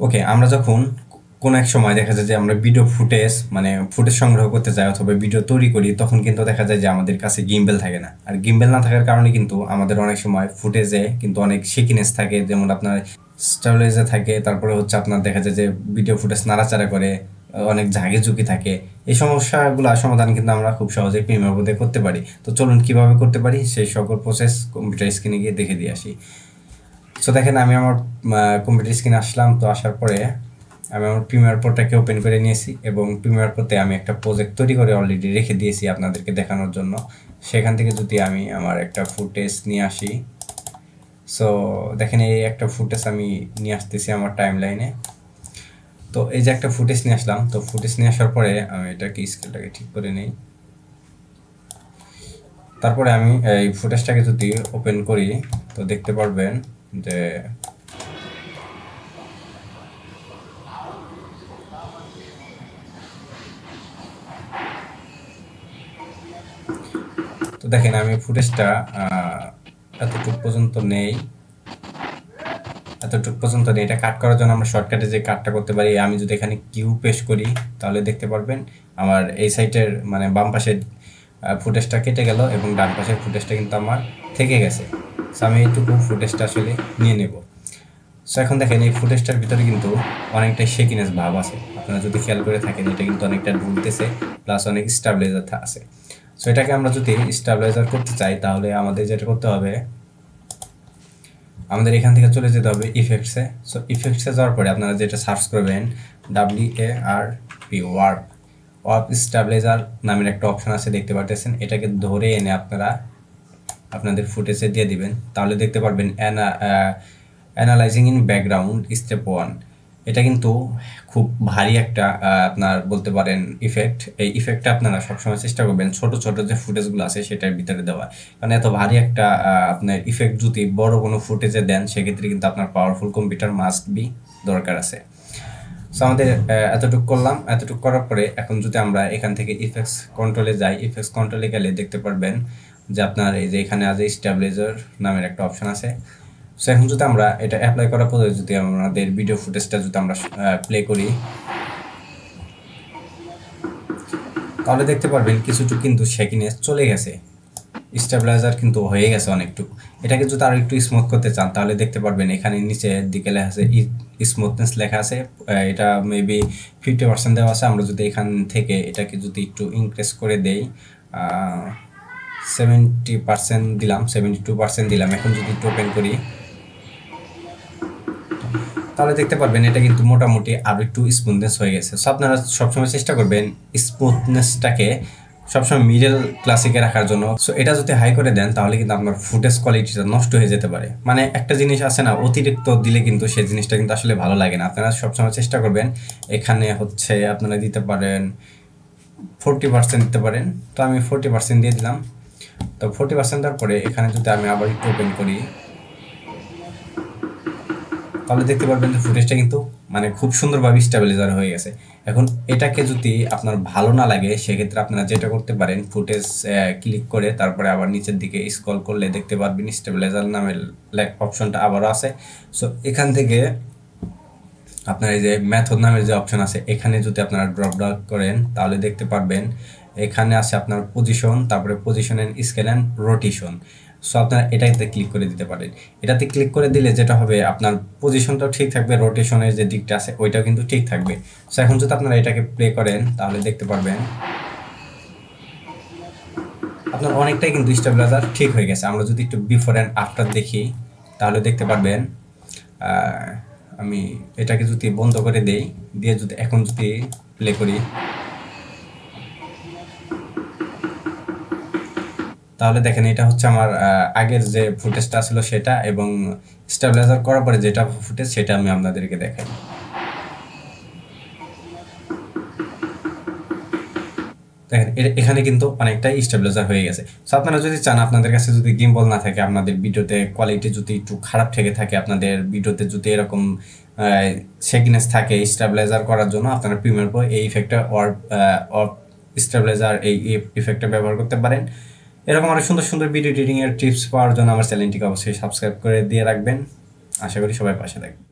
ওকে, আমরা যখন কোনো এক সময় দেখা যায় যে আমরা ভিডিও ফুটেজ ফুটেজ সংগ্রহ করতে যাই অথবা ভিডিও তৈরি করি, তখন কিন্তু দেখা যায় যে আমাদের কাছে গিম্বেল থাকে না। আর গিম্বেল না থাকার কারণে কিন্তু আমাদের অনেক সময় ফুটেজে কিন্তু অনেক শেকিনেস থাকে, যেমন আপনার স্টেবিলাইজার থাকে, তারপরে হচ্ছে আপনার দেখা যায় যে ভিডিও ফুটেজ নাড়াচাড়া করে, অনেক ঝাঁকি ঝুঁকি থাকে। এই সমস্যাগুলো সমাধান কিন্তু আমরা খুব সহজেই প্রিমিয়ার মধ্যে করতে পারি। তো চলুন কিভাবে করতে পারি সেই সকল প্রসেস কম্পিউটার স্ক্রিনে গিয়ে দেখে দিয়ে আসি। সো দেখেন, আমি আমার কম্পিউটার স্ক্রিনে আসলাম। তো আসার পরে আমি আমার প্রিমিয়ার প্রোটাকে ওপেন করে নিয়েছি এবং প্রিমিয়ার প্রোতে আমি একটা প্রজেক্ট তৈরি করে অলরেডি রেখে দিয়েছি আপনাদেরকে দেখানোর জন্য। সেখান থেকে যদি আমি আমার একটা ফুটেজ নিয়ে আসি, সো দেখেন এই একটা ফুটেজ আমি নিয়ে আসতেছি আমার টাইম লাইনে। তো এই যে একটা ফুটেজ নিয়ে আসলাম, তো ফুটেজ নিয়ে আসার পরে আমি এটাকে স্কেলটাকে ঠিক করে নিই। তারপরে আমি এই ফুটেজটাকে যদি ওপেন করি তো দেখতে পারবেন যে তো দেখেন আমি ফুটেজটা এতটুকু পর্যন্ত নেই, এটা কাট করার জন্য আমরা শর্টকাটে যে কাটটা করতে পারি, আমি যদি এখানে কিউ পেস্ট করি তাহলে দেখতে পারবেন আমার এই সাইডের বাম পাশের ফুটেজটা কেটে গেল এবং ডান পাশের ফুটেজটা কিন্তু আমার থেকে গেছে। সো আমি এইটুকু ফুটেজটা আসলে নিয়ে নেব। সো এখন দেখেন এই ফুটেজটার ভিতরে কিন্তু অনেকটা শেকিনেস ভাব আছে, আপনারা যদি খেয়াল করে থাকেন এটা কিন্তু অনেকটা ঢুলতেছে, প্লাস অনেক স্টেবিলাইজার আছে। সো এটাকে আমরা যদি স্টেবিলাইজার করতে চাই তাহলে আমাদের যেটা করতে হবে, আমাদের এখান থেকে চলে যেতে হবে ইফেক্টসে। সো ইফেক্টসে যাওয়ার পরে আপনারা যেটা সার্চ করবেন WARP ওয়ার্প স্টেবিলাইজার নামের একটা অপশন আছে, দেখতে পাচ্ছেন। এটাকে ধরে এনে আপনারা আপনাদের ফুটেজে দিয়ে দিবেন, তাহলে দেখতে পারবেন অ্যানালাইজিং ইন ব্যাকগ্রাউন্ড স্টেপ 1। এটা কিন্তু খুব ভারী একটা আপনার বলতে পারেন ইফেক্ট। এই ইফেক্টটা আপনারা সবসময় চেষ্টা করবেন ছোট ছোট যে ফুটেজগুলো আছে সেটার ভিতরে দেওয়া, কারণ এত ভারী একটা আপনার ইফেক্ট যদি বড় কোনো ফুটেজে দেন সেক্ষেত্রে কিন্তু আপনার পাওয়ারফুল কম্পিউটার মাস্ট বি দরকার আছে। সো আমাদের এতটুকু করলাম। এতটুকু করার পরে এখন যদি আমরা এখান থেকে ইফেক্টস কন্ট্রোলে যাই, ইফেক্টস কন্ট্রোলে গেলে দেখতে পারবেন যে আপনার এই যে এখানে আছে স্টেবিলাইজার নামের একটা অপশন আছে। সো এখন যদি আমরা এটা অ্যাপ্লাই করার পরে যদি আমাদের ভিডিও ফুটেজটা যদি আমরা প্লে করি তাহলে দেখতে পারবেন কিছুটুকু কিন্তু শেকিনেস চলে গেছে, স্টেবিলাইজার কিন্তু হয়ে গেছে অনেকটুকু। এটাকে যদি আরো একটু স্মুথ করতে চান তাহলে দেখতে পারবেন এখানে নিচের দিকে লেখা আছে স্মুথনেস লেখা আছে, এটা মেবি 50% দেওয়া আছে। আমরা যদি এখান থেকে এটাকে যদি একটু ইনক্রিজ করে দেই, 70% দিলাম, 72% দিলাম। এখন যদি একটু ওপেন করি তাহলে দেখতে পারবেন এটা কিন্তু মোটামুটি আরো একটু স্মুথনেস হয়ে গেছে। সো আপনারা সবসময় চেষ্টা করবেন স্মুথনেসটাকে সবসময় মিডল ক্লাসিকে রাখার জন্য। সো এটা যদি হাই করে দেন তাহলে কিন্তু আপনার ফুটেজ কোয়ালিটিটা নষ্ট হয়ে যেতে পারে। একটা জিনিস আছে না, অতিরিক্ত দিলে কিন্তু সেই জিনিসটা কিন্তু আসলে ভালো লাগে না। আপনারা সবসময় চেষ্টা করবেন এখানে হচ্ছে আপনারা দিতে পারেন 40% দিতে পারেন। তো আমি 40% দিয়ে দিলাম। তো 40% দেওয়ার পরে এখানে যদি আমি আবার একটু ওপেন করি তাহলে দেখতে পারবেন যে ফুটেজটা কিন্তু খুব সুন্দরভাবে স্টেবিলাইজার হয়ে গেছে। এখন এটাকে যদি আপনার ভালো না লাগে সেক্ষেত্রে আপনারা যেটা করতে পারেন, ফুটেজ ক্লিক করে তারপরে আবার নিচের দিকে স্ক্রল করলে দেখতে পারবেন স্টেবিলাইজার নামের অপশনটা আবারও আছে। সো এখান থেকে আপনার এই যে মেথড নামের যে অপশন আছে এখানে যদি আপনারা ড্রপ ডাউন করেন তাহলে দেখতে পারবেন এখানে আছে আপনার পজিশন, তারপরে position and scale and rotation. So আপনারা এটাতে ক্লিক করে দিতে পারেন। এটাতে ক্লিক করে দিলে যেটা হবে আপনার পজিশনটাও ঠিক থাকবে, রোটেশনের যে দিকটা আছে ওইটাও কিন্তু ঠিক থাকবে। সো এখন যদি আপনারা এটাকে প্লে করেন তাহলে দেখতে পারবেন আপনার অনেকটাই কিন্তু স্টেবিলাইজার ঠিক হয়ে গেছে। আমরা যদি একটু বিফোর অ্যান্ড আফটার দেখি তাহলে দেখতে পারবেন আমি এটাকে যদি বন্ধ করে দেই, দিয়ে যদি এখন যদি প্লে করি তাহলে দেখেন এটা হচ্ছে আমার আগের যে ফুটেজটা ছিল সেটা, এবং স্টেবিলাইজার করার পরে যেটা ফুটেজ সেটা আমি আপনাদেরকে দেখাই। দেখেন এখানে কিন্তু অনেকটাই স্টেবিলাইজার হয়ে গেছে। সো আপনারা যদি চান, আপনাদের কাছে যদি গিম্বল না থাকে, আপনাদের ভিডিওতে কোয়ালিটি যদি একটু খারাপ থেকে থাকে, আপনাদের ভিডিওতে যদি এরকম শেকিনেস থাকে, স্টেবিলাইজার করার জন্য আপনারা প্রিমিয়ার প্রো এই ইফেক্টটা ওয়ার্প স্টেবিলাইজার এই ইফেক্টটা ব্যবহার করতে পারেন। এরকম আরো সুন্দর সুন্দর ভিডিও এডিটিং এর টিপস পাওয়ার জন্য আমার চ্যানেলটিকে অবশ্যই সাবস্ক্রাইব করে দিয়ে রাখবেন। আশা করি সবাই পাশে থাকবেন।